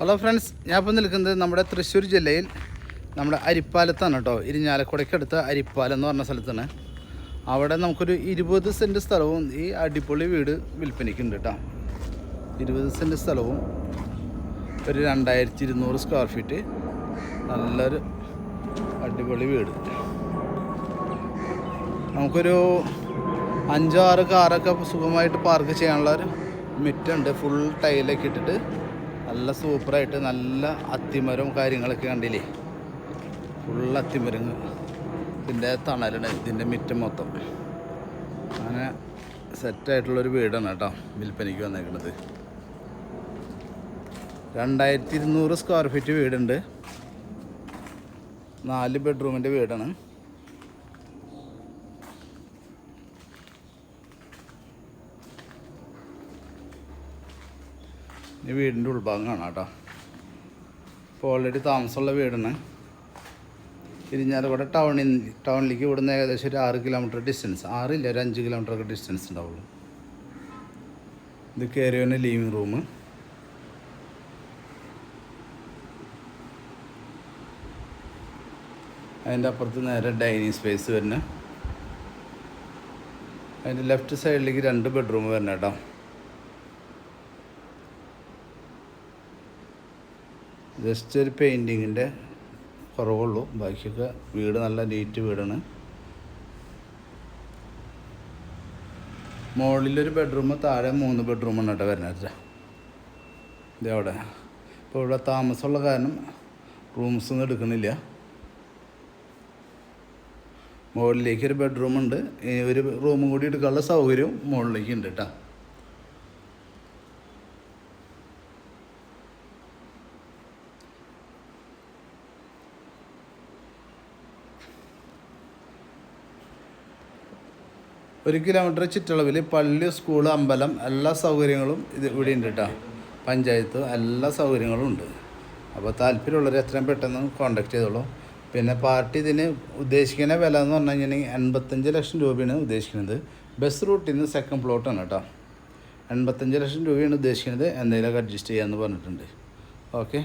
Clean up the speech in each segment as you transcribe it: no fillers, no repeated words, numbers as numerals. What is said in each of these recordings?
Hello friends, ഞാൻ ഇപ്പോൾ നിൽക്കുന്നത് നമ്മുടെ തൃശ്ശൂർ ജില്ലയിൽ നമ്മുടെ അരിപ്പാലത്താണ് കേട്ടോ. ഇരിഞ്ഞാലക്കുടയ്ക്കടുത്ത അരിപ്പാലം എന്ന് പറഞ്ഞ സ്ഥലത്താണ്. അവിടെ നമുക്കൊരു 20 സെൻറ്റ് സ്ഥലവും ഈ അടിപൊളി വീട് വിൽപ്പനയ്ക്കുണ്ട് കേട്ടോ. 20 സെൻറ്റ് സ്ഥലവും ഒരു 2200 സ്ക്വയർ ഫീറ്റ് നല്ലൊരു അടിപൊളി വീട്. നമുക്കൊരു 5-6 കാറൊക്കെ സുഖമായിട്ട് പാർക്ക് ചെയ്യാനുള്ള ഒരു മിറ്റുണ്ട്. ഫുൾ ടൈലൊക്കെ ഇട്ടിട്ട് നല്ല സൂപ്പറായിട്ട് നല്ല അത്തിമരവും കാര്യങ്ങളൊക്കെ കണ്ടില്ലേ. ഫുൾ അത്തിമരങ്ങ് ഇതിൻ്റെ തണലാണ് ഇതിൻ്റെ മിറ്റം മൊത്തം. അങ്ങനെ സെറ്റായിട്ടുള്ളൊരു വീടാണ് കേട്ടോ വിൽപ്പനയ്ക്ക് വന്നേക്കുന്നത്. 2200 സ്ക്വയർ ഫീറ്റ് വീടുണ്ട്. 4 ബെഡ്റൂമിൻ്റെ വീടാണ്. ഈ വീടിൻ്റെ ഉൾഭാഗം കാണാം കേട്ടോ. ഇപ്പോൾ ഓൾറെഡി താമസമുള്ള വീടാണ്. ഇരിഞ്ഞാലക്കുട ടൗണിലേക്ക് ഇവിടുന്ന് ഏകദേശം ഒരു 6 കിലോമീറ്റർ ഡിസ്റ്റൻസ്, 6 ഇല്ല ഒരു 5 കിലോമീറ്ററൊക്കെ ഡിസ്റ്റൻസ് ഉണ്ടാവുള്ളൂ. ഇത് കയറി വന്ന ലിവിങ് റൂം. അതിൻ്റെ അപ്പുറത്ത് നേരെ ഡൈനിങ് സ്പേസ് വരുന്ന. അതിൻ്റെ ലെഫ്റ്റ് സൈഡിലേക്ക് 2 ബെഡ്റൂം വരുന്ന കേട്ടോ. ജസ്റ്റ് ഒരു പെയിൻറ്റിങ്ങിൻ്റെ കുറവുള്ളൂ, ബാക്കിയൊക്കെ വീട് നല്ല നീറ്റ് വീടാണ്. മുകളിലൊരു ബെഡ്റൂം, താഴെ 3 ബെഡ്റൂമാണ് കേട്ടോ വരുന്നത്. ഇതവിടെ ഇപ്പോൾ ഇവിടെ താമസമുള്ള കാരണം റൂംസൊന്നും എടുക്കുന്നില്ല. മുകളിലേക്ക് ഒരു ബെഡ്റൂമുണ്ട്. ഒരു റൂമും കൂടി എടുക്കാനുള്ള സൗകര്യവും മുകളിലേക്ക് ഉണ്ട് കേട്ടോ. ഒരു കിലോമീറ്റർ ചുറ്റളവിൽ പള്ളി, സ്കൂൾ, അമ്പലം എല്ലാ സൗകര്യങ്ങളും ഇവിടെ ഉണ്ട് കേട്ടോ. പഞ്ചായത്ത് എല്ലാ സൗകര്യങ്ങളും ഉണ്ട്. അപ്പോൾ താല്പര്യമുള്ളവർ എത്രയും പെട്ടെന്ന് കോൺടാക്ട് ചെയ്തോളൂ. പിന്നെ പാർട്ടി ഇതിന് ഉദ്ദേശിക്കുന്ന വില എന്ന് പറഞ്ഞു കഴിഞ്ഞാൽ 85 ലക്ഷം രൂപയാണ് ഉദ്ദേശിക്കുന്നത്. ബസ് റൂട്ടിൽ നിന്ന് സെക്കൻഡ് പ്ലോട്ടാണ് കേട്ടോ. 85 ലക്ഷം രൂപയാണ് ഉദ്ദേശിക്കുന്നത്. എന്തെങ്കിലുമൊക്കെ അഡ്ജസ്റ്റ് ചെയ്യാമെന്ന് പറഞ്ഞിട്ടുണ്ട്. ഓക്കെ,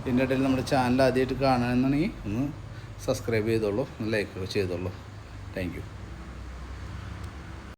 ഇതിൻ്റെ ഇടയിൽ നമ്മുടെ ചാനൽ ആദ്യമായിട്ട് കാണണമെന്നുണ്ടെങ്കിൽ ഒന്ന് സബ്സ്ക്രൈബ് ചെയ്തോളൂ, ലൈക്ക് ചെയ്തോളൂ. Thank you.